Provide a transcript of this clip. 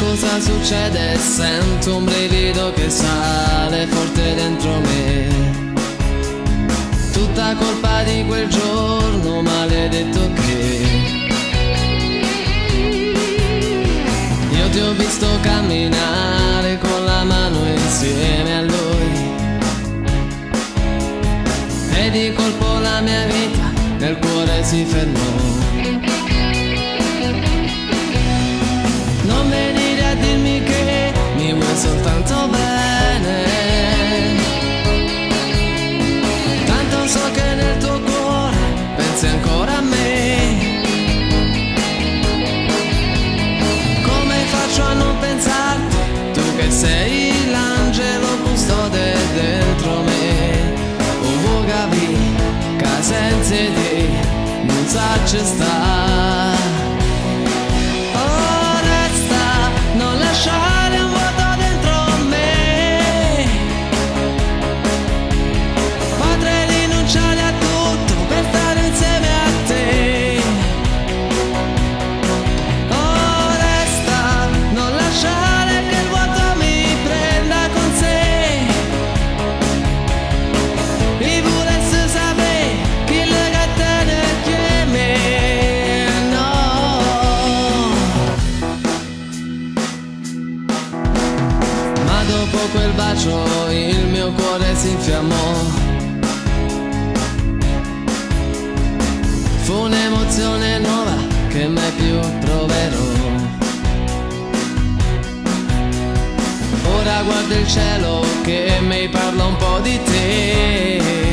cosa succede? Sento un brivido che sale forte dentro me. Tutta colpa di quel giorno maledetto che io ti ho visto camminare con la mano insieme a lui, e di colpo la mia vita nel cuore si fermò. Non venire a dirmi che mi vuoi soltanto bene, tanto so che nel tuo cuore pensi ancora a me. Come faccio a non pensarti, tu che sei l'angelo custode dentro me? O capi che senza te non sa ci sta. Non lasciare un vuoto dentro me, potrei rinunciare a tutto per stare insieme a te. Oh, resta, non lasciare che il vuoto mi prenda con sé. Mi volessi sapere chi lega te ne me, no. Ma dopo quel bacio il mio cuore si infiammò. Fu un'emozione nuova che mai più proverò. Ora guardo il cielo che mi parla un po' di te.